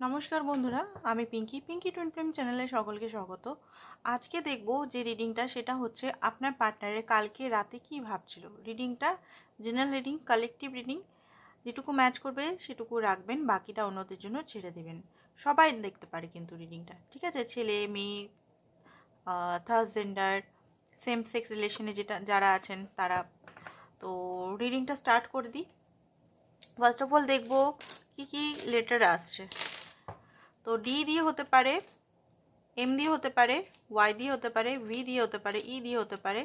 নমস্কার বন্ধুরা, আমি পিঙ্কি টুইন ফ্লেম চ্যানেলে সকলকে স্বাগত। আজকে দেখব যে রিডিংটা সেটা হচ্ছে আপনার পার্টনারের কালকে রাতে কি ভাবছিল। রিডিংটা জেনারেল রিডিং, কালেকটিভ রিডিং, যেটুকু ম্যাচ করবে সেটুকু রাখবেন, বাকিটা অন্যদের জন্য ছেড়ে দেবেন। সবাই দেখতে পারে কিন্তু রিডিংটা, ঠিক আছে? ছেলে মেয়ে, থার্ড জেন্ডার, সেম সেক্স রিলেশনে যারা আছেন তারা। তো রিডিংটা স্টার্ট করে দিই। ফার্স্ট অফ অল দেখব কি কি লেটার আসছে। তো ডি দিয়ে হতে পারে, এম দিয়ে হতে পারে, ওয়াই দিয়ে হতে পারে, ভি দিয়ে হতে পারে, ই দিয়ে হতে পারে,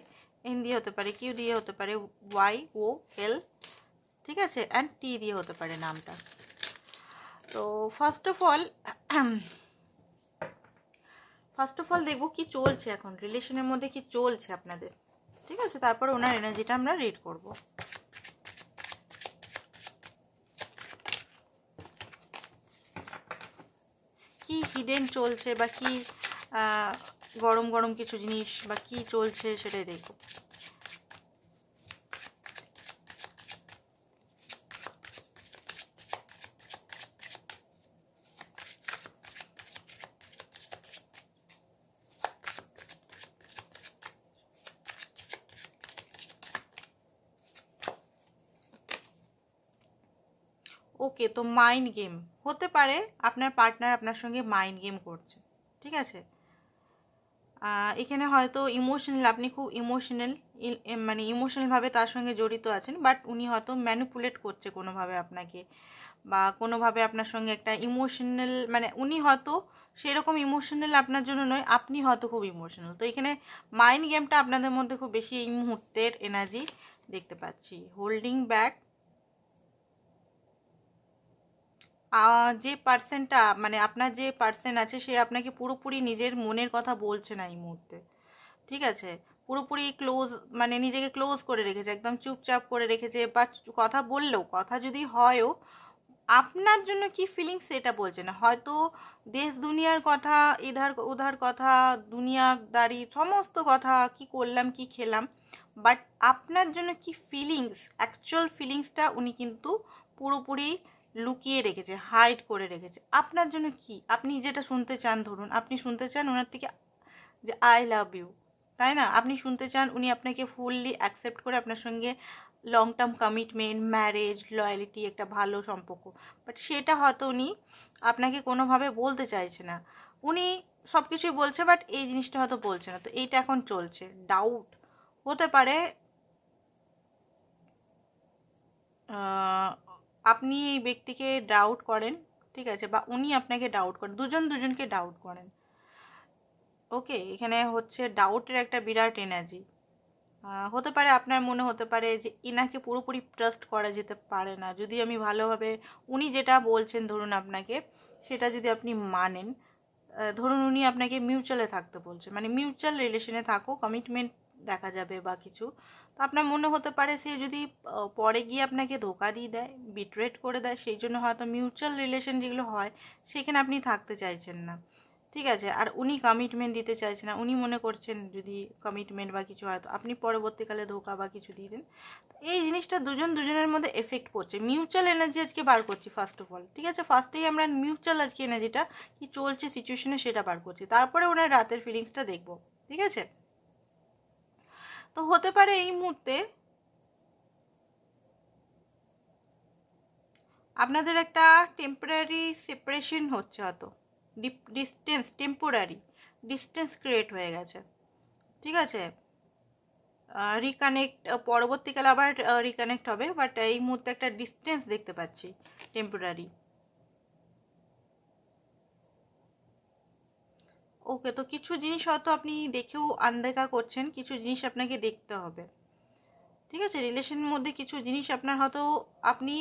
এন দিয়ে হতে পারে, কিউ দিয়ে হতে পারে, ওয়াই ও এল, ঠিক আছে, অ্যান্ড টি দিয়ে হতে পারে নামটা। তো ফার্স্ট অফ অল দেখবো কি চলছে এখন রিলেশনের মধ্যে, কি চলছে আপনাদের, ঠিক আছে? তারপরে ওনার এনার্জিটা আমরা রিড করব। কি হিডেন চলছে বা কি গরম গরম কিছু জিনিস বা কি চলছে সেটাই দেখব। ওকে, তো মাইন্ড গেম হতে পারে, আপনার পার্টনার আপনার সঙ্গে মাইন্ড গেম করছে, ঠিক আছে? এখানে হয়তো ইমোশনাল, আপনি খুব ইমোশনাল, মানে ইমোশনালভাবে তার সঙ্গে জড়িত আছেন, বাট উনি হয়তো ম্যানিপুলেট করছে কোনোভাবে আপনাকে, বা কোনোভাবে আপনার সঙ্গে একটা ইমোশনাল, মানে উনি হয়তো সেরকম ইমোশনাল আপনার জন্য নয়, আপনি হয়তো খুব ইমোশনাল। তো এখানে মাইন্ড গেমটা আপনাদের মধ্যে খুব বেশি এই মুহূর্তের এনার্জি দেখতে পাচ্ছি। হোল্ডিং ব্যাক, যে পার্সনটা, মানে আপনার যে পার্সন আছে সে আপনাকে পুরোপুরি নিজের মনের কথা বলছে না এই মুহূর্তে, ঠিক আছে? পুরোপুরি ক্লোজ, মানে নিজেকে ক্লোজ করে রেখেছে, একদম চুপচাপ করে রেখেছে, বা কথা বললেও, কথা যদি হয়ও, আপনার জন্য কি ফিলিংস সেটা বলছে না। হয়তো দেশ দুনিয়ার কথা, ইধার উধার কথা, দুনিয়াদারি সমস্ত কথা, কি করলাম কি খেলাম, বাট আপনার জন্য কি ফিলিংস, অ্যাকচুয়াল ফিলিংসটা উনি কিন্তু পুরোপুরি লুকিয়ে রেখেছে, হাইড করে রেখেছে। আপনার জন্য কি, আপনি যেটা শুনতে চান, ধরুন আপনি শুনতে চান ওনার থেকে যে আই লাভ ইউ, তাই না? আপনি শুনতে চান উনি আপনাকে ফুললি অ্যাকসেপ্ট করে আপনার সঙ্গে long term commitment, marriage, loyalty, একটা ভালো সম্পর্ক, বাট সেটা হয়তো উনি আপনাকে কোনোভাবে বলতে চাইছে না। উনি সব কিছুই বলছে, বাট এই জিনিসটা হয়তো বলছে না। তো এইটা এখন চলছে। ডাউট হতে পারে, আপনি এই ব্যক্তিকে ডাউট করেন, ঠিক আছে, বা উনি আপনাকে ডাউট করেন, দুজনকে ডাউট করেন। ওকে, এখানে হচ্ছে ডাউটের একটা বিরাট এনার্জি। হতে পারে আপনার মনে হতে পারে যে ইনাকে পুরোপুরি ট্রাস্ট করা যেতে পারে না, যদি আমি ভালোভাবে, উনি যেটা বলছেন ধরুন আপনাকে, সেটা যদি আপনি মানেন, ধরুন উনি আপনাকে মিউচুয়ালে থাকতে বলছে, মানে মিউচুয়াল রিলেশনে থাকো, কমিটমেন্ট দেখা যাবে বা কিছু। তো আপনার মনে হতে পারে সে যদি পরে গিয়ে আপনাকে ধোকা দিয়ে দেয়, বিট্রেট করে দেয়, সেই জন্য হয়তো মিউচুয়াল রিলেশন যেগুলো হয় সেখানে আপনি থাকতে চাইছেন না, ঠিক আছে? আর উনি কমিটমেন্ট দিতে চাইছেন না, উনি মনে করছেন যদি কমিটমেন্ট বা কিছু হয় তো আপনি পরবর্তীকালে ধোকা বা কিছু দিয়ে দেন। এই জিনিসটা দুজনের মধ্যে এফেক্ট করছে। মিউচুয়াল এনার্জি আজকে বার করছি ফার্স্ট অফ অল, ঠিক আছে? ফার্স্টেই আমরা মিউচুয়াল আজকে এনার্জিটা কি চলছে সিচুয়েশনে সেটা বার করছি, তারপরে ওনার রাতের ফিলিংসটা দেখবো, ঠিক আছে? তো হতে পারে এই মুহূর্তে আপনাদের একটা টেম্পোরারি সেপারেশন হচ্ছে, হয়তো টেম্পোরারি ডিস্টেন্স ক্রিয়েট হয়ে গেছে, ঠিক আছে? রিকানেক্ট পরবর্তীকালে আবার রিকানেক্ট হবে, বাট এই মুহূর্তে একটা ডিস্টেন্স দেখতে পাচ্ছি, টেম্পোরারি। ওকে, তো কিছু জিনিস হয়তো আপনি দেখেও আনদেখা করছেন, কিছু জিনিস আপনাকে দেখতে হবে, ঠিক আছে? রিলেশনের মধ্যে কিছু জিনিস আপনার হয়তো আপনি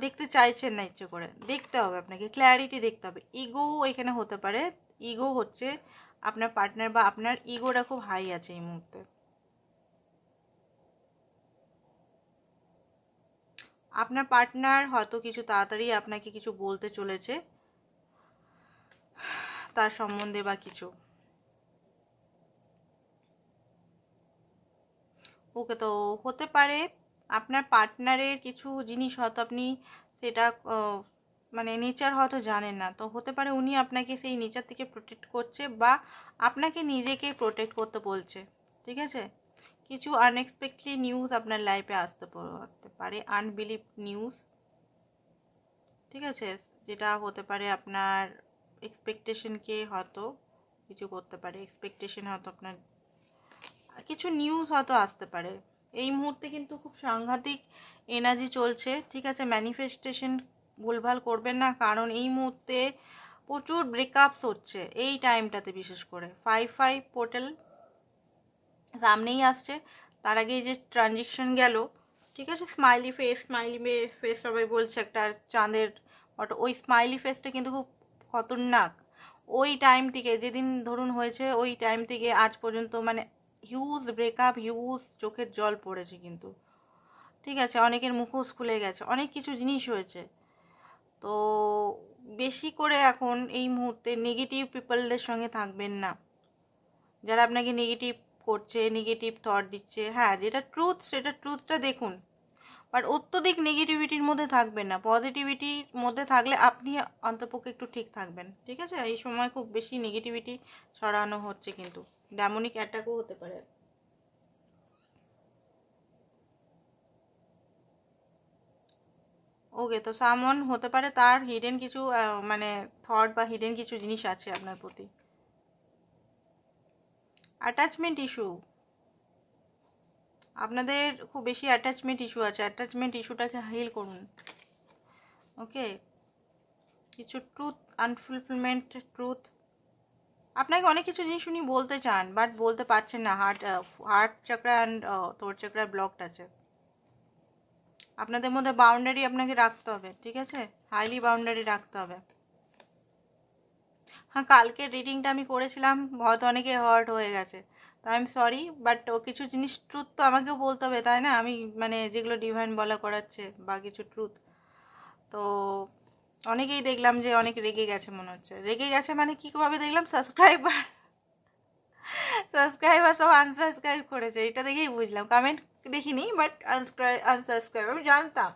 দেখতে চাইছেন না, ইচ্ছে করে দেখতে হবে, আপনাকে ক্ল্যারিটি দেখতে হবে। ইগো এখানে হতে পারে, ইগো হচ্ছে আপনার পার্টনার বা আপনার ইগোটা খুব হাই আছে এই মুহূর্তে। আপনার পার্টনার হয়তো কিছু তাড়াতাড়ি আপনাকে কিছু বলতে চলেছে তার সম্বন্ধে বা কিছু। ওকে, তো হতে পারে আপনার পার্টনারের কিছু জিনিস হয়তো আপনি সেটা মানে নেচার হয়তো জানেন না, তো হতে পারে উনি আপনাকে সেই নেচার থেকে প্রোটেক্ট করছে বা আপনাকে নিজেকে প্রোটেক্ট করতে বলছে। ঠিক আছে, কিছু আনএক্সপেক্টেড নিউজ আপনার লাইফে আসতে পারে, আনবিলিভ নিউজ। ঠিক আছে, যেটা হতে পারে আপনার এক্সপেকটেশনকে হয়তো কিছু করতে পারে, এক্সপেকটেশন হয়তো আপনার কিছু নিউজ হয়তো আসতে পারে। এই মুহূর্তে কিন্তু খুব সাংঘাতিক এনার্জি চলছে। ঠিক আছে, ম্যানিফেস্টেশন ভুলভাল করবেন না, কারণ এই মুহূর্তে প্রচুর ব্রেকআপস হচ্ছে এই টাইমটাতে, বিশেষ করে 5-5 পোর্টাল সামনেই আসছে। তার আগে যে ট্রানজিশন গেল, ঠিক আছে, স্মাইলি ফেস সবাই বলছে একটা চাঁদের ফটো, ওই স্মাইলি ফেসটা কিন্তু খুব খতরনাক। ওই টাইম থেকে, যেদিন ধরুন হয়েছে, ওই টাইম থেকে আজ পর্যন্ত মানে হিউজ ব্রেকআপ, হিউজ চোখের জল পড়েছে কিন্তু। ঠিক আছে, অনেকের মুখোশ খুলে গেছে, অনেক কিছু জিনিস হয়েছে। তো বেশি করে এখন এই মুহূর্তে নেগেটিভ পিপলদের সঙ্গে থাকবেন না, যারা আপনাকে নেগেটিভ করছে, নেগেটিভ থট দিচ্ছে। হ্যাঁ, যেটা ট্রুথ সেটা ট্রুথটা দেখুন, বাট অত্যধিক নেগেটিভিটির মধ্যে থাকবেন না। পজিটিভিটির মধ্যে থাকলে আপনি অন্তপক্ষে একটু ঠিক থাকবেন। ঠিক আছে, এই সময় খুব বেশি নেগেটিভিটি ছড়ানো হচ্ছে, কিন্তু ডেমনিক অ্যাটাকও হতে পারে। ওকে, তো সামন হতে পারে তার হিডেন কিছু মানে থট বা হিডেন কিছু জিনিস আছে আপনার প্রতি। অ্যাটাচমেন্ট ইস্যু, আপনাদের খুব বেশি অ্যাটাচমেন্ট ইস্যু আছে, অ্যাটাচমেন্ট ইস্যুটাকে হিল করুন। ওকে, কিছু ট্রুথ, আনফুলফিলমেন্ট ট্রুথ, আপনাকে অনেক কিছু জিনিস উনি বলতে চান বাট বলতে পারছেন না। হার্ট চাকরা অ্যান্ড থ্রোট চাকরা ব্লকড আছে। আপনাদের মধ্যে বাউন্ডারি আপনাকে রাখতে হবে। ঠিক আছে, হাইলি বাউন্ডারি রাখতে হবে। হ্যাঁ, কালকে রিডিংটা আমি করেছিলাম, হয়তো অনেকে হার্ট হয়ে গেছে, তো আই এম সরি, বাট কিছু জিনিস ট্রুথ তো আমাকেও বলতে হবে, তাই না? আমি মানে যেগুলো ডিভাইন বলা করাচ্ছে বা কিছু ট্রুথ, তো অনেকেই দেখলাম যে অনেক রেগে গেছে, মনে হচ্ছে রেগে গেছে। মানে কীভাবে দেখলাম, সাবস্ক্রাইবার সব আনসাবস্ক্রাইব করেছে, এটা দেখেই বুঝলাম। কমেন্ট দেখিনি, বাট আনসাবস্ক্রাইব আমি জানতাম।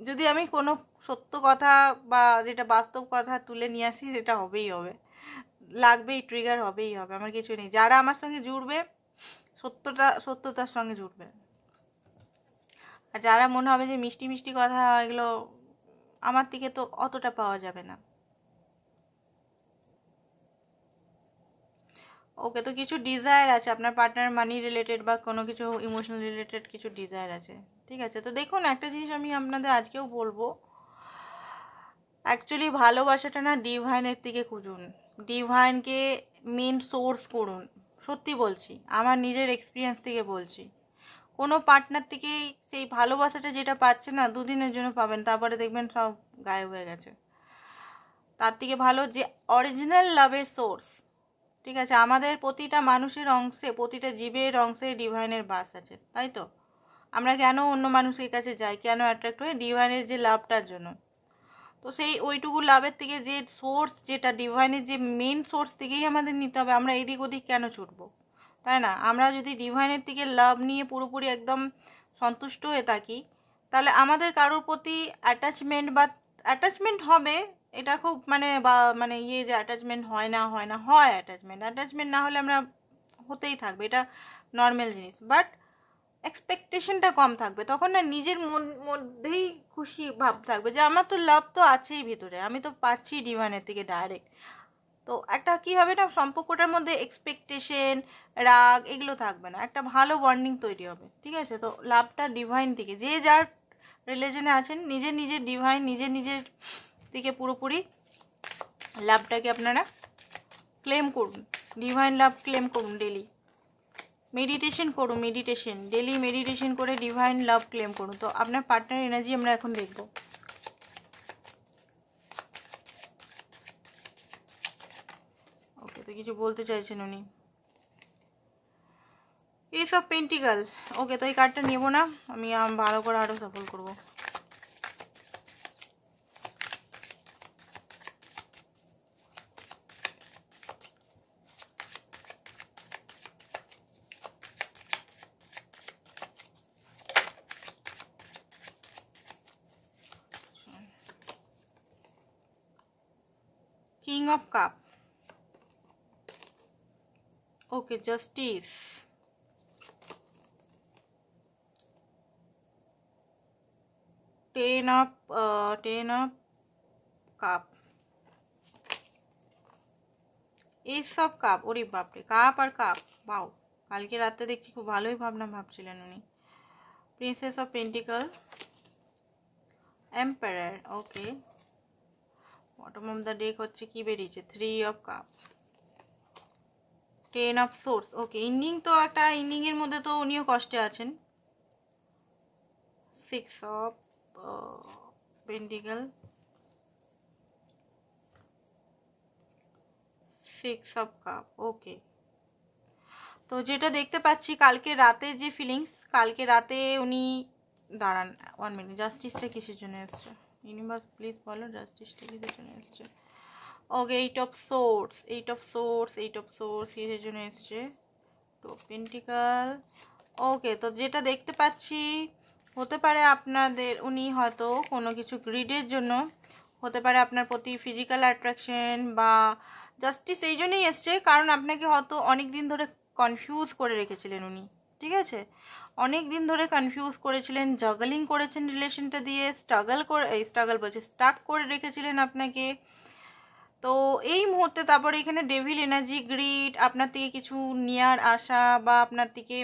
যদি আমি কোনো সত্য কথা বা যেটা বাস্তব কথা তুলে নিয়ে আসি, সেটা হবেই হবে, লাগবেই, ট্রিগার হবেই হবে, আমার কিছু নেই। যারা আমার সঙ্গে জুড়বে, সত্যতার সঙ্গে জুড়বে। আর যারা মনে হবে যে মিষ্টি মিষ্টি কথা, এগুলো আমার থেকে তো অতটা পাওয়া যাবে না। ওকে, তো কিছু ডিজায়ার আছে আপনার পার্টনার, মানি রিলেটেড বা কোনো কিছু ইমোশনাল রিলেটেড কিছু ডিজায়ার আছে। ঠিক আছে, তো দেখুন একটা জিনিস আমি আপনাদের আজকেও বলবো, অ্যাকচুয়ালি ভালোবাসাটা না ডিভাইনের থেকে খুঁজুন, ডিভাইনকে মেন সোর্স করুন। সত্যি বলছি, আমার নিজের এক্সপিরিয়েন্স থেকে বলছি। কোনো পার্টনার থেকেই সেই ভালোবাসাটা যেটা পাচ্ছে না, দুদিনের জন্য পাবেন, তারপরে দেখবেন সব গায়েব হয়ে গেছে। তার থেকে ভালো যে অরিজিনাল লাভের সোর্স। ঠিক আছে, আমাদের প্রতিটা মানুষের অংশে, প্রতিটা জীবের অংশে ডিভাইনের বাস আছে, তাই তো? আমরা কেন অন্য মানুষের কাছে যাই, কেন অ্যাট্রাক্ট হই? ডিভাইনের যে লাভটার জন্য। তো সেই ওইটুকু লাভের থেকে যে সোর্স, যেটা ডিভাইনের যে মেন সোর্স থেকেই আমাদের নিতে হবে। আমরা এদিক ওদিক কেন ছুটবো, তাই না? আমরা যদি ডিভাইনের থেকে লাভ নিয়ে পুরোপুরি একদম সন্তুষ্ট হয়ে থাকি, তাহলে আমাদের কারোর প্রতি অ্যাটাচমেন্ট হবে। এটা খুব মানে বা মানে যে অ্যাটাচমেন্ট হয় না, হয় অ্যাটাচমেন্ট না হলে আমরা হতেই থাকবে, এটা নর্মাল জিনিস। বাট এক্সপেকটেশনটা কম থাকবে, তখন না নিজের মধ্যেই খুশি ভাব থাকবে যে আমার তো লাভ তো আছেই ভিতরে, আমি তো পাচ্ছি ডিভাইনের থেকে ডাইরেক্ট। তো একটা কী হবে না, সম্পর্কটার মধ্যে এক্সপেকটেশন, রাগ এগুলো থাকবে না, একটা ভালো বন্ডিং তৈরি হবে। ঠিক আছে, তো লাভটা ডিভাইন থেকে, যে যার রিলেশনে আছেন, নিজের ডিভাইন, নিজের থেকে পুরোপুরি লাভটাকে আপনারা ক্লেম করুন, ডিভাইন লাভ ক্লেম করুন। ডেলি মেডিটেশন করুন, ডেলি মেডিটেশন করে ডিভাইন লাভ ক্লেম করুন। তো আপনার পার্টনার এনার্জি আমরা এখন দেখব। ওকে, তো কিছু বলতে চাইছেন উনি, এস অফ পেন্টিকাল। ওকে, তো এই কার্ডটা নেবো না, আমি ভালো করে আরও সফল করবো। King of cup, okay, justice, ten of cup, S of cup, ওরে বাপরে, কাপ আর কাপ, বাও, কালকে রাতে দেখছি খুব ভালোই ভাবনা ভাবছিলেন উনি। Princess of pentacle, empire, okay, bottom of the deck হচ্ছে কি বেরিয়েছে, 3 of cup, 10 of swords, okay, ending তো একটা, ইন্ডিং এর মধ্যে তো উনিও কষ্টে আছেন। 6 অফ পেন্টিকল, 6 অফ কাপ, ওকে। তো যেটা দেখতে পাচ্ছি কালকে রাতে যে ফিলিংস, কালকে রাতে উনি, দাঁড়ান 1 মিনিট, জাস্টিসটা কিসের জন্য এসছে, ইউনিভার্স প্লিজ বলো জাস্টিসটা কিসের জন্য এসছে। ওকে, 8 of swords, 8 of swords, 8 of swords কিসের জন্য এসছে, 2 অফ পেন্টিকল, ওকে। তো যেটা দেখতে পাচ্ছি হতে পারে আপনাদের, উনি হয়তো কোনো কিছু গ্রিডের জন্য, হতে পারে আপনার প্রতি ফিজিক্যাল অ্যাট্রাকশন বা জাস্টিস এই জন্যই এসছে কারণ আপনাকে হয়তো অনেক দিন ধরে কনফিউজ করে রেখেছিলেন উনি, ঠিক আছে, অনেক দিন ধরে কনফিউজ করেছিলেন, জাগলিং করেছেন রিলেশনটা দিয়ে, স্টাক করে রেখেছিলেন আপনাকে। তো এই মুহূর্তে তারপরে এখানে ডেভিল এনার্জি, গ্রিড, আপনার থেকে কিছু নেয়ার আশা বা আপনার থেকে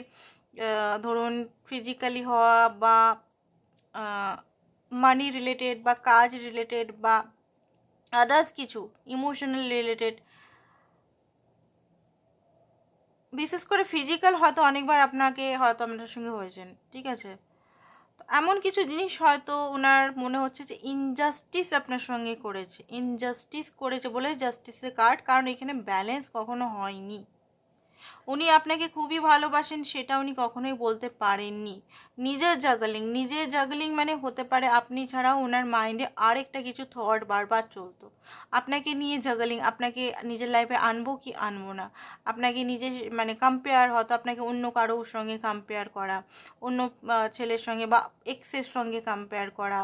ধরুন ফিজিক্যালি হওয়া বা মানি রিলেটেড বা কাজ রিলেটেড বা আদার্স কিছু ইমোশনাল রিলেটেড, বিশেষ করে ফিজিক্যাল হয়তো অনেকবার আপনাকে হয়তো আপনার সঙ্গে হয়েছেন, ঠিক আছে। এমন কিছু জিনিস হয়তো ওনার মনে হচ্ছে যে ইনজাস্টিস আপনার সঙ্গে করেছে, ইনজাস্টিস করেছে বলে জাস্টিসের কার্ড, কারণ এখানে ব্যালেন্স কখনো হয়নি। উনি আপনাকে খুবই ভালোবাসেন সেটা উনি কখনোই বলতে পারেননি। নিজের জাগলিং মানে হতে পারে আপনি ছাড়াও ওনার মাইন্ডে আরেকটা কিছু থট বারবার চলতো, আপনাকে নিয়ে জাগলিং, আপনাকে নিজের লাইফে আনবো কি আনবো না, আপনাকে নিজে মানে কম্পেয়ার, হয়তো আপনাকে অন্য কারোর সঙ্গে কম্পেয়ার করা, অন্য ছেলের সঙ্গে বা এক্সের সঙ্গে কম্পেয়ার করা,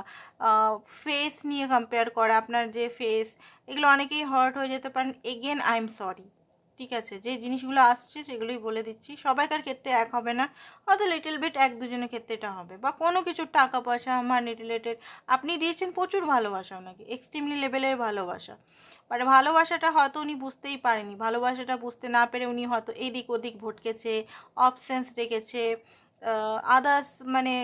ফেস নিয়ে কম্পেয়ার করা, আপনার যে ফেস, এগুলো অনেকেই হার্ট হয়ে যেতে পারেন। এগেন আই এম সরি, ঠিক আছে, যে জিনিসগুলো আসছে সেগুলোই বলে দিচ্ছি, সবাইকার ক্ষেত্রে এক হবে না, হয়তো লিটল বিট এক দুজনের ক্ষেত্রে এটা হবে, বা কোনো কিছু টাকা পয়সা মানি রিলেটেড, আপনি দিয়েছেন প্রচুর ভালোবাসা ওনাকে, এক্সট্রিমলি লেভেলের ভালোবাসা, বাট ভালোবাসাটা হয়তো উনি বুঝতেই পারেনি, ভালোবাসাটা বুঝতে না পেরে উনি হয়তো এদিক ওদিক ভটকেছে, অপশানস রেখেছে, আদার্স মানে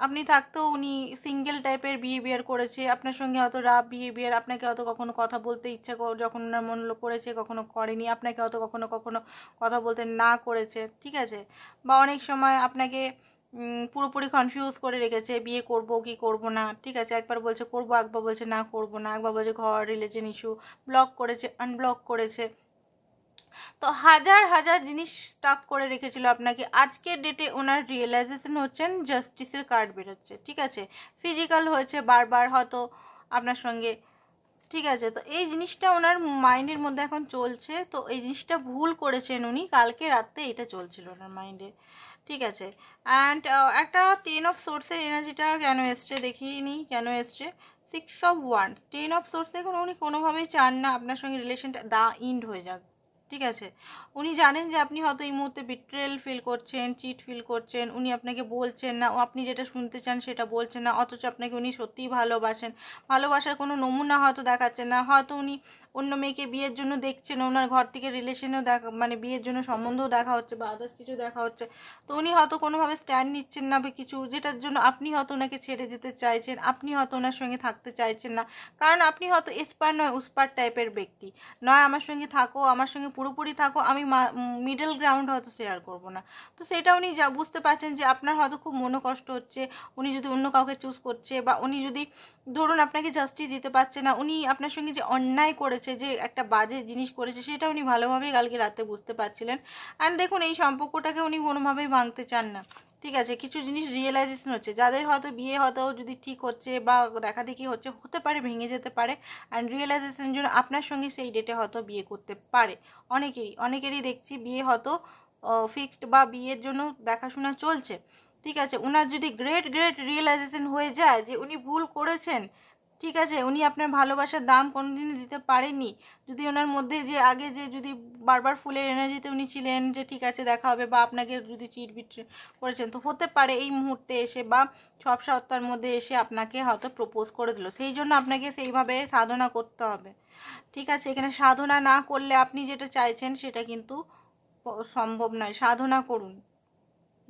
আপনি থাকতেও উনি সিঙ্গেল টাইপের বিহেভিয়ার করেছে আপনার সঙ্গে, হয়তো রাফ বিহেভিয়ার, আপনাকে হয়তো কখনো কথা বলতে ইচ্ছা যখন ওনার মন করেছে কখনো করেনি, আপনাকে হয়তো কখনো কখনো কথা বলতে না করেছে, ঠিক আছে, বা অনেক সময় আপনাকে পুরোপুরি কনফিউজ করে রেখেছে, বিয়ে করব কি করব না, ঠিক আছে, একবার বলছে করব, একবার বলছে না করব না, একবার বলছে ঘর রিলেশন ইস্যু, ব্লক করেছে, আনব্লক করেছে, তো হাজার হাজার জিনিস স্টাক করে রেখেছিল আপনাকে। আজকের ডেটে ওনার রিয়েলাইজেশন হচ্ছেন, জাস্টিসের কার্ড বেরোচ্ছে, ঠিক আছে, ফিজিক্যাল হয়েছে বারবার হয়তো আপনার সঙ্গে, ঠিক আছে। তো এই জিনিসটা ওনার মাইন্ডের মধ্যে এখন চলছে, তো এই জিনিসটা ভুল করেছেন উনি, কালকে রাতে এটা চলছিল ওনার মাইন্ডে, ঠিক আছে। অ্যান্ড একটা 10 অফ সোর্সের এনার্জিটা কেন এসছে দেখিনি, কেন এসছে 6 অফ ওয়ান্ড, 10 অফ সোর্স, দেখুন উনি কোনোভাবেই চান না আপনার সঙ্গে রিলেশনটা ইন্ড হয়ে যাক, ঠিক আছে। উনি জানেন যে আপনি হয়তো এই মুহূর্তে বিট্রেল ফিল করছেন, চিট ফিল করছেন, উনি আপনাকে বলছেন না, ও আপনি যেটা শুনতে চান সেটা বলছেন না, অথচ আপনাকে উনি সত্যিই ভালোবাসেন, ভালোবাসার কোনো নমুনা হয়তো দেখাচ্ছেন না, হয়তো উনি অন্য মেয়েকে বিয়ের জন্য দেখছেন, ওনার ঘর থেকে রিলেশনেও দেখা মানে বিয়ের জন্য সম্বন্ধও দেখা হচ্ছে বা আদার্স কিছু দেখা হচ্ছে, তো উনি হয়তো কোনোভাবে স্ট্যান্ড নিচ্ছেন না বা কিছু, যেটার জন্য আপনি হয়তো ওনাকে ছেড়ে যেতে চাইছেন, আপনি হয়তো ওনার সঙ্গে থাকতে চাইছেন না, কারণ আপনি হয়তো এসপার নয় উসপার টাইপের ব্যক্তি, নয় আমার সঙ্গে থাকো, আমার সঙ্গে পুরোপুরি থাকো, আমি মিডল গ্রাউন্ড হয়তো শেয়ার করবো না। তো সেটা উনি যা বুঝতে পারছেন যে আপনার হয়তো খুব মনোকষ্ট হচ্ছে, উনি যদি অন্য কাউকে চুজ করছে বা উনি যদি ধরুন আপনাকে জাস্টিস দিতে পারছে না, উনি আপনার সঙ্গে যে অন্যায় করেছে, যে একটা বাজে জিনিস করেছে, সেটা উনি ভালোভাবেই কালকে রাতে বুঝতে পারছিলেন। অ্যান্ড দেখুন এই সম্পর্কটাকে উনি কোনোভাবেই ভাঙতে চান না, ঠিক আছে। কিছু জিনিস রিয়েলাইজেশন হচ্ছে, যাদের হয়তো বিয়ে হয়তো যদি ঠিক হচ্ছে বা দেখা দেখি হচ্ছে, হতে পারে ভেঙে যেতে পারে, অ্যান্ড রিয়েলাইজেশনের জন্য আপনার সঙ্গে সেই ডেটে হয়তো বিয়ে করতে পারে, অনেকেরই দেখছি বিয়ে হয়তো ফিক্সড বা বিয়ের জন্য দেখাশোনা চলছে, ঠিক আছে। ওনার যদি গ্রেট রিয়েলাইজেশন হয়ে যায় যে উনি ভুল করেছেন, ঠিক আছে, উনি আপনার ভালোবাসার দাম কোনোদিনই দিতে পারেননি। যদি ওনার মধ্যে যে আগে যে যদি বারবার ফুলের এনার্জিতে উনি ছিলেন যে ঠিক আছে দেখা হবে, বা আপনাকে যদি চিটবিট করেছেন, তো হতে পারে এই মুহূর্তে এসে বা 6 সপ্তাহের মধ্যে এসে আপনাকে হয়তো প্রপোজ করে দিল। সেই জন্য আপনাকে সেইভাবে সাধনা করতে হবে। ঠিক আছে, এখানে সাধনা না করলে আপনি যেটা চাইছেন সেটা কিন্তু সম্ভব নয়। সাধনা করুন,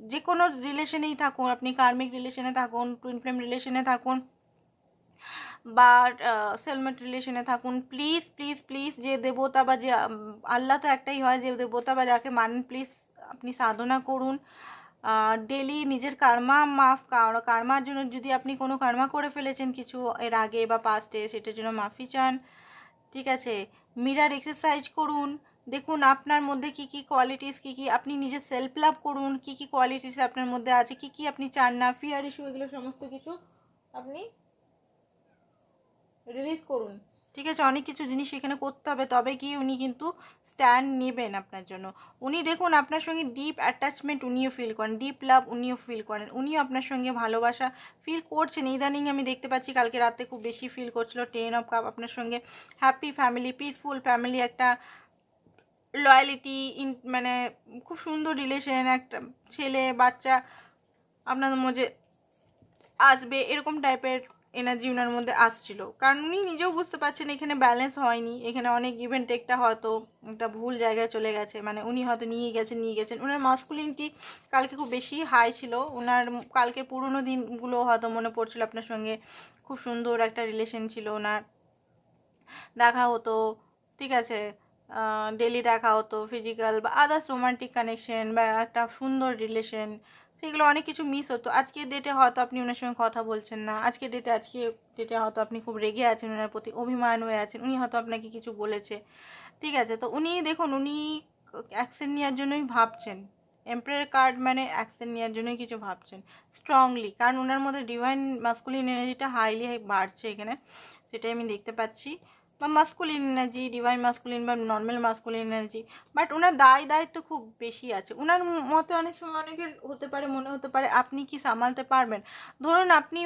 যে কোনো রিলেশনেই থাকুন, আপনি কার্মিক রিলেশনে থাকুন, টুইন ফ্লেম রিলেশনে থাকুন, বা সেলমেট রিলেশনে থাকুন, প্লিজ প্লিজ প্লিজ যে দেবতা বা যে আল্লাহ তো একটাই হয়, যে দেবতা বা যাকে মানেন, প্লিজ আপনি সাধনা করুন। ডেলি নিজের কার্মার জন্য, যদি আপনি কোনো কার্মা করে ফেলেছেন কিছু এর আগে বা পাস্টে, সেটার জন্য মাফি চান। ঠিক আছে, মিরার এক্সারসাইজ করুন, দেখুন আপনার মধ্যে কি কি কোয়ালিটিস, কি কি আপনি নিজের সেলফ লাভ করুন, কি কি কোয়ালিটিস আপনার মধ্যে আছে, কি কি আপনি চান না, ফিয়ার ইস্যু, এগুলো সমস্ত কিছু আপনি রিলিজ করুন। ঠিক আছে, অনেক কিছু জিনিস এখানে করতে হবে, তবে কি উনি কিন্তু স্ট্যান্ড নেবেন আপনার জন্য। উনি দেখুন আপনার সঙ্গে ডিপ অ্যাটাচমেন্ট উনিও ফিল করেন, ডিপ লাভ উনিও ফিল করেন, উনিও আপনার সঙ্গে ভালোবাসা ফিল করছেন। ইদানিং আমি দেখতে পাচ্ছি কালকে রাতে খুব বেশি ফিল করছিল। 10 অফ কাপ আপনার সঙ্গে হ্যাপি ফ্যামিলি, পিসফুল ফ্যামিলি, একটা লয়ালিটি, মানে খুব সুন্দর রিলেশন, একটা ছেলে বাচ্চা আপনাদের মধ্যে আসবে, এরকম টাইপের এনার্জি ওনার মধ্যে আসছিল। কারণ উনি নিজেও বুঝতে পারছেন এখানে ব্যালেন্স হয়নি, এখানে অনেক ইভেন্ট একটা হয়তো একটা ভুল জায়গায় চলে গেছে, মানে উনি হয়তো নিয়ে গেছেন। ওনার মাস্কুলিনিটি কালকে খুব বেশি হাই ছিল। ওনার কালকে পুরোনো দিনগুলো হয়তো মনে পড়ছিল, আপনার সঙ্গে খুব সুন্দর একটা রিলেশন ছিল, ওনার দেখা হতো, ঠিক আছে, ডেলি দেখা হতো, ফিজিক্যাল বা আদার্স রোমান্টিক কানেকশন বা একটা সুন্দর রিলেশন, সেগুলো অনেক কিছু মিস হতো। আজকে ডেটে হয়তো আপনি ওনার সঙ্গে কথা বলছেন না, আজকে ডেটে হয়তো আপনি খুব রেগে আছেন, ওনার প্রতি অভিমান হয়ে আছেন, উনি হয়তো আপনাকে কিছু বলেছে। ঠিক আছে, তো উনি দেখুন উনি অ্যাকশন নেওয়ার জন্যই ভাবছেন। এম্পায়ার কার্ড মানে অ্যাকশন নেওয়ার জন্যই কিছু ভাবছেন স্ট্রংলি, কারণ ওনার মধ্যে ডিভাইন মাস্কুলিন এনার্জিটা হাইলি বাড়ছে এখানে, সেটাই আমি দেখতে পাচ্ছি। বা মাস্কুলিন এনার্জি, ডিভাইন মাস্কুলিন বা নর্মাল মাস্কুলিন এনার্জি, বাট ওনার দায়িত্ব খুব বেশি আছে। ওনার মতে অনেক সময় অনেকের হতে পারে, মনে হতে পারে আপনি কি সামালতে পারবেন। ধরুন আপনি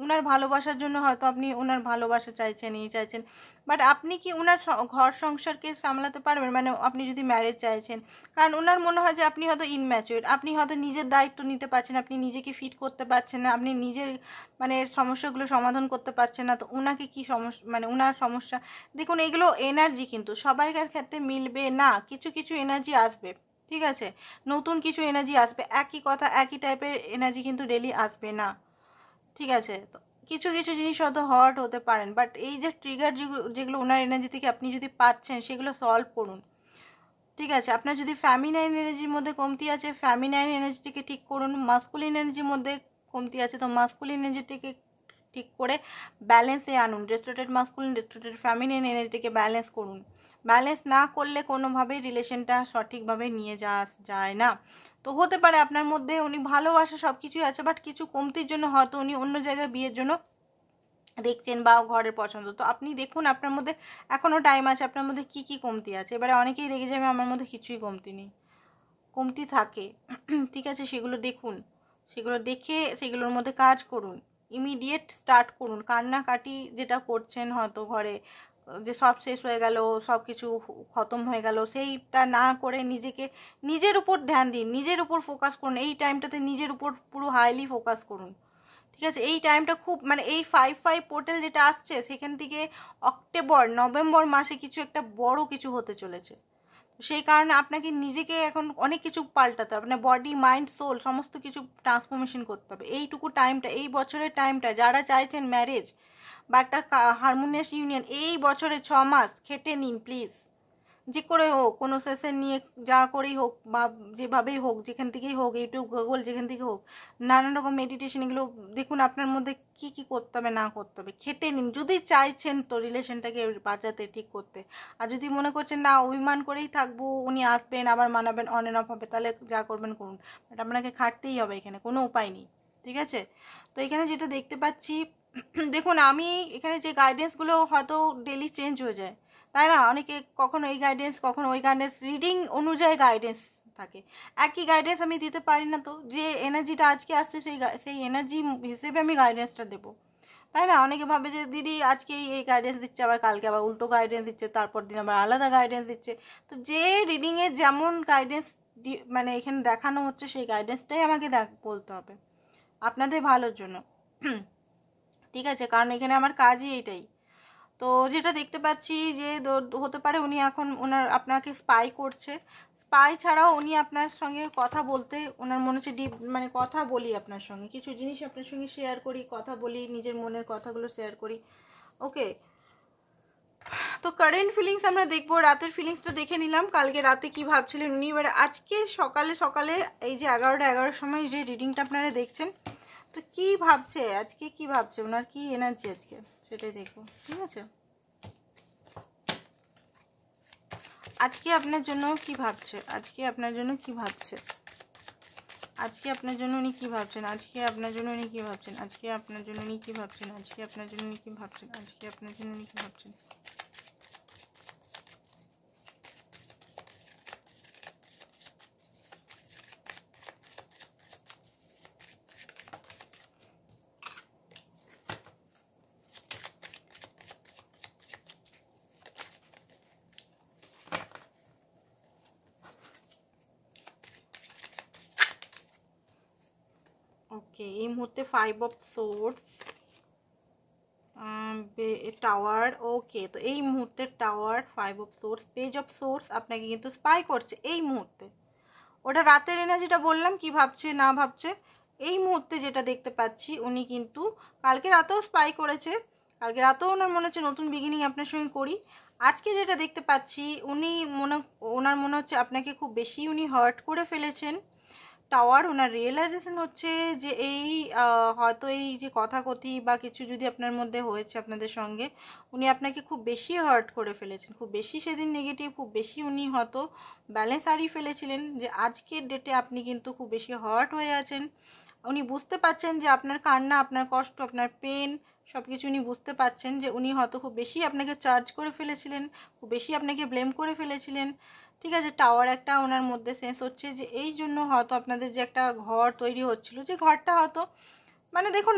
ওনার ভালোবাসার জন্য হয়তো আপনি ওনার ভালোবাসা চাইছেন, বাট আপনি কি ওনার ঘর সংসারকে সামলাতে পারবেন, মানে আপনি যদি ম্যারেজ চাইছেন। কারণ ওনার মনে হয় যে আপনি হয়তো ইনম্যাচুয়ার, আপনি হয়তো নিজের দায়িত্ব নিতে পারছেন, আপনি নিজেকে ফিট করতে পারছেন না, আপনি নিজের মানে সমস্যাগুলো সমাধান করতে পারছেন না। তো ওনাকে কি সমস্যা, মানে ওনার সমস্যা, দেখুন এগুলো এনার্জি কিন্তু সবাইকার ক্ষেত্রে মিলবে না, কিছু কিছু এনার্জি আসবে। ঠিক আছে, নতুন কিছু এনার্জি আসবে, একই কথা একই টাইপের এনার্জি কিন্তু ডেলি আসবে না। ঠিক আছে, তো কিছু কিছু জিনিস হয়তো হট হতে পারেন, বাট এই যে ট্রিগার যেগুলো ওনার এনার্জি থেকে আপনি যদি পাচ্ছেন, সেগুলো সলভ করুন। ঠিক আছে, আপনার যদি ফ্যামিনাইন এনার্জির মধ্যে কমতি আছে, ফ্যামিনাইন এনার্জিটিকে ঠিক করুন। মাস্কুলিন এনার্জির মধ্যে কমতি আছে, তো মাস্কুলিন এনার্জিটিকে ঠিক করে ব্যালেন্সে আনুন। রেস্ট্রেটেড মাস্কুলিন, রেস্ট্রেটেড ফ্যামিনাইন এনার্জিটিকে ব্যালেন্স করুন। ব্যালেন্স না করলে কোনোভাবেই রিলেশনটা সঠিকভাবে নিয়ে যাওয়া যায় না। তো হতে পারে আপনার মধ্যে উনি ভালোবাসা সব কিছুই আছে, বাট কিছু কমতির জন্য হয়তো উনি অন্য জায়গায় বিয়ের জন্য দেখছেন, বা ঘরের পছন্দ। তো আপনি দেখুন আপনার মধ্যে এখনও টাইম আছে, আপনার মধ্যে কি কি কমতি আছে। এবারে অনেকেই রেগে যাবে আমার মধ্যে কিছুই কমতি নেই, কমতি থাকে। ঠিক আছে, সেগুলো দেখুন, সেগুলো দেখে সেগুলোর মধ্যে কাজ করুন, ইমিডিয়েট স্টার্ট করুন। কান্নাকাটি যেটা করছেন হয়তো ঘরে, যে সব শেষ হয়ে গেল, সব কিছু খতম হয়ে গেল, সেইটা না করে নিজের উপর ধ্যান দিন, নিজের উপর ফোকাস করুন। এই টাইমটাতে নিজের উপর পুরো হাইলি ফোকাস করুন। ঠিক আছে, এই টাইমটা খুব, মানে এই 5/5 পোর্টাল যেটা আসছে, সেখান থেকে নভেম্বর মাসে কিছু একটা বড় কিছু হতে চলেছে। সেই কারণে আপনাকে নিজেকে এখন অনেক কিছু পাল্টাতে হবে, মানে বডি মাইন্ড সোল সমস্ত কিছু ট্রান্সফরমেশন করতে হবে। এইটুকু টাইমটা, এই বছরের টাইমটা, যারা চাইছেন ম্যারেজ বা একটা হারমোনিয়াস ইউনিয়ন, এই বছরে 6 মাস খেটে নিন প্লিজ। যে করে হোক, কোনো সেশন নিয়ে যা করেই হোক বা যেভাবেই হোক, যেখান থেকেই হোক, ইউটিউব, গুগল, যেখান থেকে হোক, নানান রকম মেডিটেশন, এগুলো দেখুন আপনার মধ্যে কি কি করতে হবে না করতে হবে, খেটে নিন। যদি চাইছেন তো রিলেশনটাকে বাঁচাতে, ঠিক করতে। আর যদি মনে করছেন না অভিমান করেই থাকবো, উনি আসবেন আবার মানাবেন, অন অ্যান্ড অফ হবে, তাহলে যা করবেন করুন, বাট আপনাকে খাটতেই হবে, এখানে কোনো উপায় নেই। ঠিক আছে, তো এখানে যেটা দেখতে পাচ্ছি, দেখুন আমি এখানে যে গাইডেন্সগুলো হয়তো ডেলি চেঞ্জ হয়ে যায়, তাই না, অনেকে কখনো এই গাইডেন্স, কখনো ওই গাইডেন্স, রিডিং অনুযায়ী গাইডেন্স থাকে, একই গাইডেন্স আমি দিতে পারি না। তো যে এনার্জিটা আজকে আসছে সেই এনার্জি হিসেবে আমি গাইডেন্সটা দেবো, তাই না? অনেকে ভাবে যে দিদি আজকে এই গাইডেন্স দিচ্ছে, আবার কালকে আবার উল্টো গাইডেন্স দিচ্ছে, তারপর দিন আবার আলাদা গাইডেন্স দিচ্ছে। তো যে রিডিংয়ে যেমন গাইডেন্স মানে এখানে দেখানো হচ্ছে সেই গাইডেন্সটাই আমাকে বলতে হবে আপনাদের ভালোর জন্য, ঠিক আছে? কারণ এখানে আমার কাজই এইটাই। তো যেটা দেখতে পাচ্ছি যে হতে পারে উনি এখন আপনাকে স্পাই করছে। স্পাই ছাড়াও উনি আপনার সঙ্গে কথা বলতে ওনার মনে হচ্ছে ডিপ, মানে কথা বলি আপনার সঙ্গে, কিছু জিনিস আপনার সঙ্গে শেয়ার করি, কথা বলি, নিজের মনের কথাগুলো শেয়ার করি। ওকে, তো কারেন্ট ফিলিংস আমরা দেখবো। রাতের ফিলিংসটা দেখে নিলাম, কালকে রাতে কি ভাবছিলেন উনি। এবার আজকে সকালে সকালে এই যে 11টার সময় যে রিডিংটা আপনারা দেখছেন, তো কি ভাবছে আজকে, কি ভাবছে ওনার, কি এনার্জি আজকে, সেটাই দেখবো, ঠিক আছে? আজকে আপনার জন্য কি ভাবছে, আজকে আপনার জন্য কি ভাবছে, আজকে আপনার জন্য উনি কি ভাবছেন, আজকে আপনার জন্য উনি কি ভাবছেন, আজকে আপনার জন্য উনি কি ভাবছেন, আজকে আপনার জন্য উনি কি ভাবছেন, আজকে আপনার জন্য উনি কি ভাবছেন। ওকে, এই মুহূর্তে 5 অফ সোর্স, টাওয়ার। ওকে, তো এই মুহূর্তে tower, 5 of swords, page of swords আপনাকে কিন্তু স্পাই করছে এই মুহূর্তে। ওটা রাতের এনার্জিটা বললাম কি ভাবছে না ভাবছে। এই মুহূর্তে যেটা দেখতে পাচ্ছি উনি কিন্তু কালকে রাতেও স্পাই করেছে, কালকে রাতেও ওনার মনে হচ্ছে নতুন বিগিনিং আপনার সঙ্গে করি। আজকে যেটা দেখতে পাচ্ছি ওনার মনে হচ্ছে আপনাকে খুব বেশি উনি হার্ট করে ফেলেছেন। টাওয়ার, ওনার রিয়েলাইজেশন হচ্ছে যে এই হয়তো এই যে কথাকথি বা কিছু যদি আপনার মধ্যে হয়েছে আপনাদের সঙ্গে, উনি আপনাকে খুব বেশি হার্ট করে ফেলেছেন, খুব বেশি সেদিন নেগেটিভ, খুব বেশি উনি হয়তো ব্যালেন্স হারিয়ে ফেলেছিলেন। যে আজকের ডেটে আপনি কিন্তু খুব বেশি হার্ট হয়ে আছেন। উনি বুঝতে পারছেন যে আপনার কান্না, আপনার কষ্ট, আপনার পেন সব কিছু উনি বুঝতে পারছেন, যে উনি হয়তো খুব বেশি আপনাকে চার্জ করে ফেলেছিলেন, খুব বেশি আপনাকে ব্লেম করে ফেলেছিলেন, ঠিক আছে? টাওয়ার একটা ওনার মধ্যে সেন্স হচ্ছে যে এই জন্য হয়তো আপনাদের যে একটা ঘর তৈরি হচ্ছিল, যে ঘরটা হয়তো মানে দেখুন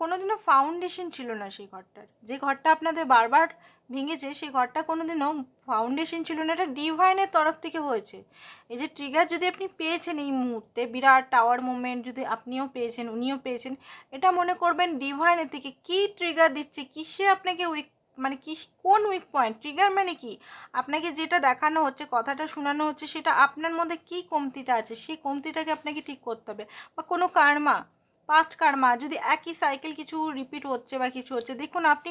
কোনোদিনও ফাউন্ডেশন ছিল না সেই ঘরটার, যে ঘরটা আপনাদের বারবার ভেঙেছে সেই ঘরটা কোনোদিনও ফাউন্ডেশন ছিল না, এটা ডিভাইনের তরফ থেকে হয়েছে। এই যে ট্রিগার যদি আপনি পেয়েছেন এই মুহূর্তে, বিরাট টাওয়ার মুভমেন্ট যদি আপনিও পেয়েছেন, উনিও পেয়েছেন, এটা মনে করবেন ডিভাইনের থেকে কি ট্রিগার দিচ্ছে, কিসে আপনাকে উইক, মানে কি কোন উইক পয়েন্ট। ট্রিগার মানে কি, আপনাকে যেটা দেখানো হচ্ছে, কথাটা শোনানো হচ্ছে, সেটা আপনার মধ্যে কি কমতিটা আছে, সেই কমতিটাকে আপনাকে ঠিক করতে হবে। বা কোনো কার্মা, পাস্ট কার্মা, যদি একই সাইকেল কিছু রিপিট হচ্ছে বা কিছু হচ্ছে, দেখুন আপনি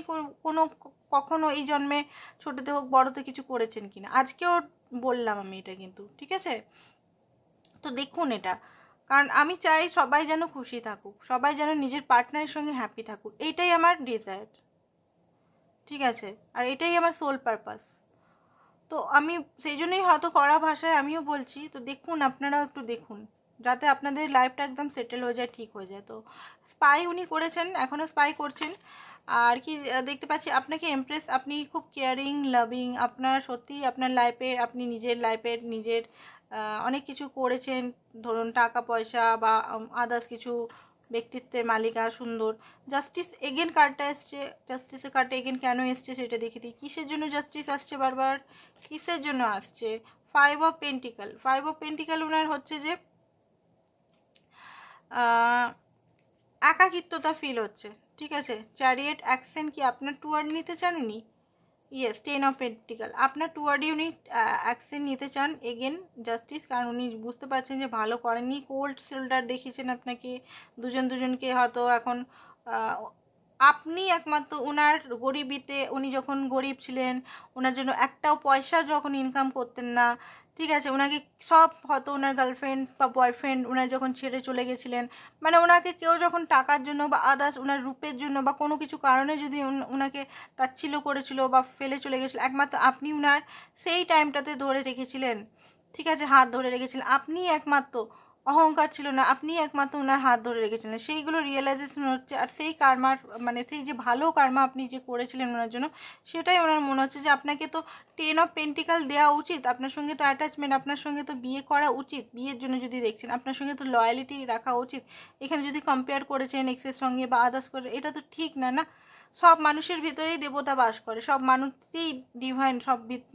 কখনো এই জন্মে ছোটোতে হোক বড়োতে কিছু করেছেন কিনা, আজকেও বললাম আমি এটা কিন্তু, ঠিক আছে? তো দেখুন এটা, কারণ আমি চাই সবাই যেন খুশি থাকুক, সবাই যেন নিজের পার্টনারের সঙ্গে হ্যাপি থাকুক, এইটাই আমার ডিজায়ার, ঠিক আছে? আর এটাই আমার সোল পারপাস। তো আমি সেই জন্যই হয়তো কড়া ভাষায় আমিও বলছি। তো দেখুন, আপনারাও একটু দেখুন, যাতে আপনাদের লাইফটা একদম সেটেল হয়ে যায়, ঠিক হয়ে যায়। তো স্পাই উনি করেছেন, এখনও স্পাই করছেন। আর কি দেখতে পাচ্ছি, আপনাকে এমপ্রেস, আপনি খুব কেয়ারিং, লাভিং, আপনার সত্যি আপনার লাইফের, আপনি নিজের লাইফের নিজের অনেক কিছু করেছেন, ধরুন টাকা পয়সা বা আদার্স কিছু, ব্যক্তিত্বের মালিকা, সুন্দর। জাস্টিস এগেন কার্ডটা এসছে, জাস্টিসের কার্ডটা এগেন কেন এসছে সেটা দেখে দিই। কিসের জন্য জাস্টিস আসছে বারবার, কিসের জন্য আসছে? 5 অফ পেন্টিকাল। 5 অফ পেন্টিকাল ওনার হচ্ছে যে একাকিত্বতা ফিল হচ্ছে, ঠিক আছে? চ্যারিয়েট, অ্যাকশন কি আপনার টুয়ার্ড নিতে চান উনি? ইয়েস, 10 অফ পেন্টিকাল, আপনার টুয়ার্ডই উনি অ্যাকশন নিতে চান। এগেন জাস্টিস, কারণ উনি বুঝতে পারছেন যে ভালো করেননি, কোল্ড শোল্ডার দেখিয়েছেন আপনাকে, দুজনকে হয়তো এখন আপনি একমাত্র ওনার গরিবিতে, উনি যখন গরিব ছিলেন, ওনার জন্য একটাও পয়সা যখন ইনকাম করতেন না, ঠিক আছে, ওনাকে সব হয়তো ওনার গার্লফ্রেন্ড বা বয়ফ্রেন্ড ওনার যখন ছেড়ে চলে গেছিলেন, মানে ওনাকে কেউ যখন টাকার জন্য বা আদার্স ওনার রূপের জন্য বা কোনো কিছু কারণে যদি ওনাকে তাচ্ছিল্য করেছিল বা ফেলে চলে গেছিলো, একমাত্র আপনি ওনার সেই টাইমটাতে ধরে রেখেছিলেন, ঠিক আছে, হাত ধরে রেখেছিলেন, আপনি একমাত্র অহংকার ছিল না, আপনি একমাত্র ওনার হাত ধরে রেখেছিলেন, সেইগুলো রিয়েলাইজেশন হচ্ছে। আর সেই কার্মার মানে সেই যে ভালো কার্মা আপনি যে করেছিলেন ওনার জন্য, সেটাই ওনার মনে হচ্ছে যে আপনাকে তো 10 অফ পেন্টিকাল দেওয়া উচিত, আপনার সঙ্গে তো অ্যাটাচমেন্ট, আপনার সঙ্গে তো বিয়ে করা উচিত, বিয়ের জন্য যদি দেখছেন আপনার সঙ্গে তো লয়ালিটি রাখা উচিত। এখানে যদি কম্পেয়ার করেছেন এক্সের সঙ্গে বা আদার্স করে, এটা তো ঠিক না। না, সব মানুষের ভিতরেই দেবতা বাস করে, সব মানুষই ডিভাইন,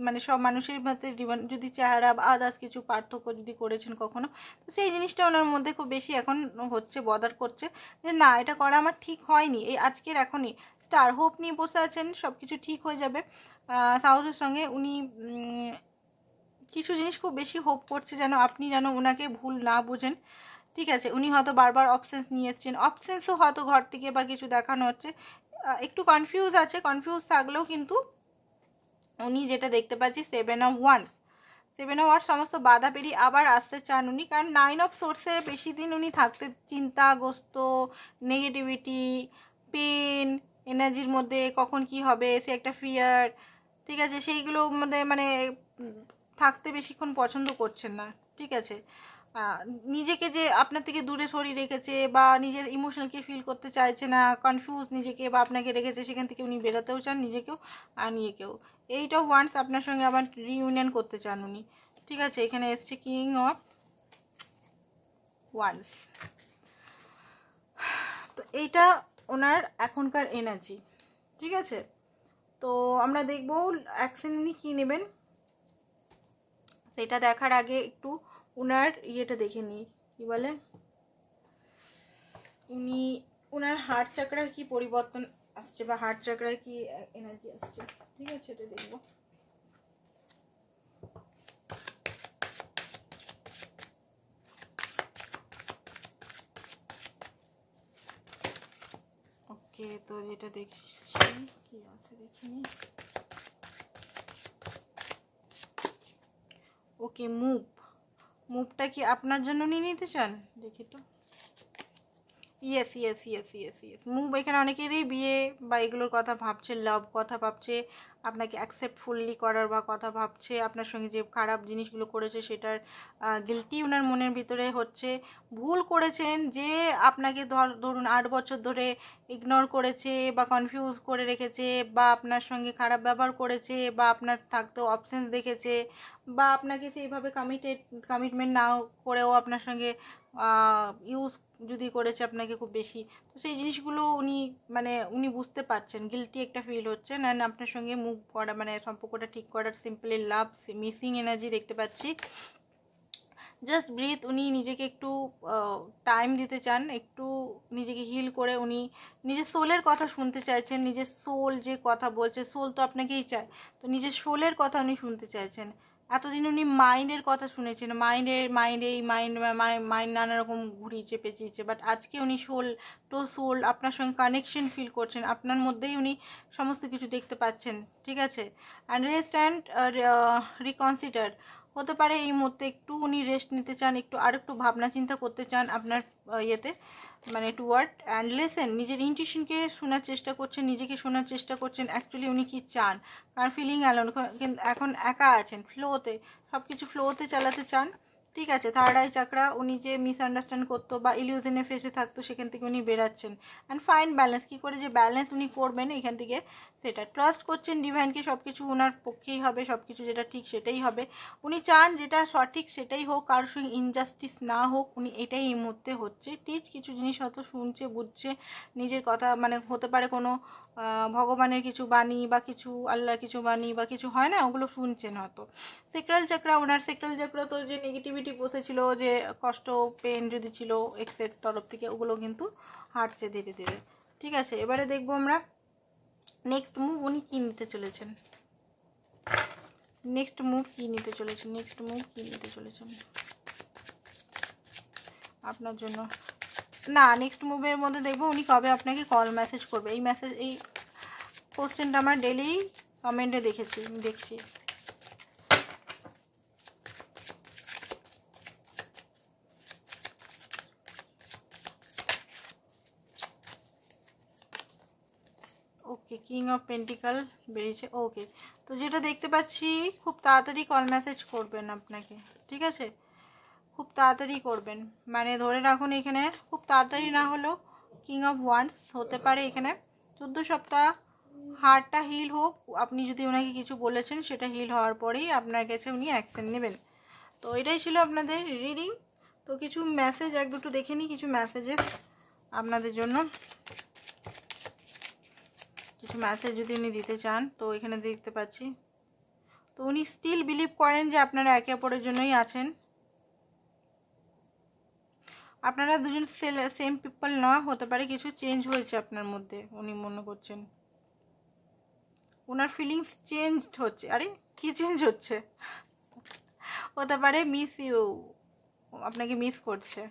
মানে সব মানুষের ভিতরে ডিভাইন। যদি চেহারা বা আদার্স কিছু পার্থক্য যদি করেছেন কখনো, তো সেই জিনিসটা ওনার মধ্যে খুব বেশি এখন হচ্ছে, বদার করছে যে না, এটা করা আমার ঠিক হয়নি। এই আজকের এখনই স্টার হোপ নিয়ে বসে আছেন, সব কিছু ঠিক হয়ে যাবে। সাহসের সঙ্গে উনি কিছু জিনিস খুব বেশি হোপ করছে যেন আপনি যেন ওনাকে ভুল না বুঝেন। ঠিক আছে, উনি হয়তো বারবার অপশানস নিয়ে এসছেন, অপশানসও হয়তো ঘর থেকে বা কিছু দেখানো হচ্ছে, একটু কনফিউজ আছে। কনফিউজ থাকলেও কিন্তু উনি যেটা দেখতে পাচ্ছি 7 অফ ওয়ান্স, 7 অফ ওয়ান্স সমস্ত বাধা পেরিয়ে আবার আসতে চান উনি। কারণ 9 অফ সোর্সে বেশি দিন উনি থাকতে, চিন্তাগ্রস্ত, নেগেটিভিটি, পেন, এনার্জির মধ্যে কখন কি হবে সে একটা ফিয়ার, ঠিক আছে, সেইগুলোর মধ্যে মানে থাকতে বেশিক্ষণ পছন্দ করছেন না। ঠিক আছে, নিজেকে যে আপনার থেকে দূরে সরিয়ে রেখেছে বা নিজের ইমোশনালকে ফিল করতে চাইছে না, কনফিউজ নিজেকে বা আপনাকে রেখেছে, সেখান থেকে উনি বেরোতেও চান, নিজেকেও আর নিজেকেও। এইটা ওয়ান্স আপনার সঙ্গে আবার রিইউনিয়ন করতে চান উনি। ঠিক আছে, এখানে এসছে কিং অফ ওয়ান্স। তো এইটা ওনার এখনকার এনার্জি। ঠিক আছে, তো আমরা দেখব অ্যাকশন উনি কী নেবেন। সেটা দেখার আগে একটু ওনার ইয়েটা দেখে নিই, কী বলে, উনি ওনার হার্ট চাকরার কি পরিবর্তন আসছে বা হার্ট চাকরার কি এনার্জি আসছে। ঠিক আছে, এটা দেখব। ওকে, তো যেটা দেখছি কি আছে দেখিনি। ওকে, মুভটা কি আপনার জন্য নিয়ে নিতে চান, দেখি তো। Yes yes yes yes yes move. এখানে অনেকেরই বিয়ে বা এগুলোর কথা ভাবছে, লাভ কথা ভাবছে, আপনাকে অ্যাকসেপ্ট ফুললি করার বা কথা ভাবছে, আপনার সঙ্গে যে খারাপ জিনিসগুলো করেছে সেটার গিল্টি ওনার মনের ভিতরে হচ্ছে। ভুল করেছেন যে আপনাকে ধরুন 8 বছর ধরে ইগনোর করেছে বা কনফিউজ করে রেখেছে বা আপনার সঙ্গে খারাপ ব্যবহার করেছে বা আপনার থাকতেও অপশানস দেখেছে বা আপনাকে সেইভাবে কমিটমেন্ট না করেও আপনার সঙ্গে ইউজ যদি করেছে আপনাকে খুব বেশি। তো সেই জিনিসগুলো উনি বুঝতে পারছেন, গিল্টি একটা ফিল হচ্ছে। অ্যান্ড আপনার সঙ্গে মুভ করা মানে সম্পর্কটা ঠিক করার সিম্পলি লাভ মিসিং এনার্জি দেখতে পাচ্ছি। Just breathe. উনি নিজেকে একটু টাইম দিতে চান, একটু নিজেকে হিল করে উনি নিজের সোলের কথা শুনতে চাইছেন। নিজের সোল যে কথা বলছে, সোল তো আপনাকেই চায়, তো নিজের সোলের কথা উনি শুনতে চাইছেন। এতদিন উনি মাইন্ডের কথা শুনেছেন, মাইন্ড নানা রকম ঘুরিয়েছে পেঁচিয়েছে, বাট আজকে উনি সোল আপনার সঙ্গে কানেকশন ফিল করছেন, আপনার মধ্যেই উনি সমস্ত কিছু দেখতে পাচ্ছেন। ঠিক আছে, অ্যান্ড রেস্ট অ্যান্ড রিকনসিডার। হতে পারে এই মুহূর্তে একটু উনি রেস্ট নিতে চান, একটু ভাবনা চিন্তা করতে চান আপনার ইয়েতে, মানে টুয়ার্ড অ্যান্ড লেসেন। নিজের ইনটিউশনকে শোনার চেষ্টা করছেন, নিজেকে শোনার চেষ্টা করছেন অ্যাকচুয়ালি উনি কি চান। কারণ ফিলিং অ্যালোন, এখন একা আছেন, ফ্লোতে সব কিছু ফ্লোতে চালাতে চান। ঠিক আছে, থার্ড আই চাকরা, উনি যে মিসআন্ডারস্ট্যান্ড করতো বা ইলিউশনে ফেসে থাকতো সেখান থেকে উনি বেরাচ্ছেন। অ্যান্ড ফাইন ব্যালেন্স, কী করে যে ব্যালেন্স উনি করবেন এখান থেকে, সেটা ট্রাস্ট করছেন ডিভাইনকে, সব কিছু ওনার পক্ষেই হবে, সব কিছু যেটা ঠিক সেটাই হবে। উনি চান যেটা সঠিক সেটাই হোক, কারোর সঙ্গে ইনজাস্টিস না হোক, উনি এটাই এই মুহূর্তে হচ্ছে। কিছু জিনিস হয়তো শুনছে, বুঝছে, নিজের কথা মানে হতে পারে কোনো ভগবানের কিছু বাণী বা কিছু আল্লাহর কিছু বাণী বা কিছু হয় না, ওগুলো শুনছেন হয়তো। সেক্রাল চাকরা, ওনার সেক্রাল চাকরা তো যে নেগেটিভিটি বসেছিল, যে কষ্ট পেন যদি ছিল এক্সের তরফ থেকে, ওগুলো কিন্তু হাঁটছে ধীরে ধীরে। ঠিক আছে, এবারে দেখবো আমরা নেক্সট মুভ উনি কী নিতে চলেছেন। নেক্সট মুভ কী নিতে চলেছেন আপনার জন্য। না, নেক্সট মুভের মধ্যে দেখবো উনি কবে আপনাকে কল মেসেজ করবে। এই কোশ্চেনটা আমার ডেলি কমেন্টে দেখছি। ওকে, কিং অফ পেন্টিকাল বেরিয়েছে। ওকে, তো যেটা দেখতে পাচ্ছি খুব তাড়াতাড়ি কল মেসেজ করবেন আপনাকে। ঠিক আছে, খুব তাড়াতাড়ি করবেন, মানে ধরে রাখুন এখানে খুব তাড়াতাড়ি না হলেও কিং অফ ওয়ান্স হতে পারে এখানে 14 সপ্তাহ হার্টটা হিল হোক, আপনি যদি ওনাকে কিছু বলেছেন সেটা হিল হওয়ার পরেই আপনার কাছে উনি অ্যাকশন নেবেন। তো এটাই ছিল আপনাদের রিডিং। তো কিছু মেসেজ এক দুটো দেখে নিই, কিছু মেসেজেস আপনাদের জন্য, কিছু মেসেজ যদি উনি দিতে চান। তো এখানে দেখতে পাচ্ছি, তো উনি স্টিল বিলিভ করেন যে আপনারা একে অপরের জন্যই আছেন। আপনারা দুজন সেম পিপল না হতে পারে, কিছু চেঞ্জ হয়েছে আপনার মধ্যে, উনি মনে করছেন ওনার ফিলিংস চেঞ্জড হচ্ছে। আরে কি চেঞ্জ হচ্ছে? হতে পারে মিস ইউ, আপনাকে মিস করছে,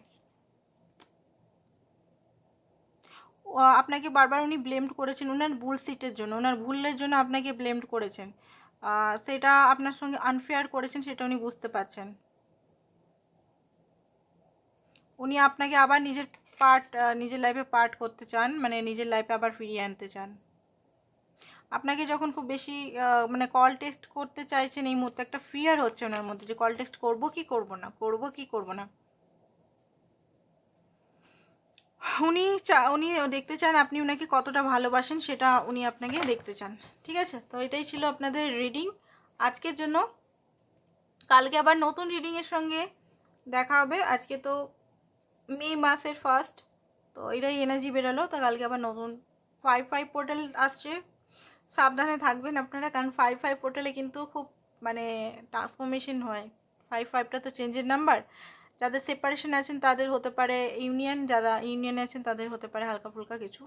আপনাকে বারবার উনি ব্লেমড করেছেন ওনার ভুল সিটের জন্য, ওনার ভুলের জন্য আপনাকে ব্লেমড করেছেন, সেটা আপনার সঙ্গে আনফেয়ার করেছেন, সেটা উনি বুঝতে পারছেন। উনি আপনাকে আবার নিজের লাইফে পার্ট করতে চান, মানে নিজের লাইফে আবার ফিরিয়ে আনতে চান। আপনাকে যখন খুব বেশি মানে কল টেক্সট করতে চাইছেন, এই মুহূর্তে একটা ফিয়ার হচ্ছে ওনার মধ্যে যে কল টেক্সট করবো কি করবো না, করবো কি করবো না। উনি দেখতে চান আপনি ওনাকে কতটা ভালোবাসেন, সেটা উনি আপনাকে দেখতে চান। ঠিক আছে, তো এটাই ছিল আপনাদের রিডিং আজকের জন্য। কালকে আবার নতুন রিডিংয়ের সঙ্গে দেখা হবে। আজকে তো মে মাসের ফার্স্ট, তো এটাই এনার্জি বেরোলো। তো কালকে আবার নতুন 5/5 পোর্টাল আসছে, সাবধানে থাকবেন আপনারা, কারণ 5/5 পোর্টালে কিন্তু খুব মানে ট্রান্সফরমেশন হয়। 5/5টা তো চেঞ্জের নাম্বার। যাদের সেপারেশন আছেন তাদের হতে পারে ইউনিয়ন, যারা ইউনিয়নে আছেন তাদের হতে পারে হালকা ফুলকা কিছু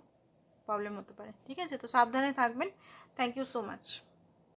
প্রবলেম হতে পারে। ঠিক আছে, তো সাবধানে থাকবেন। Thank you so much.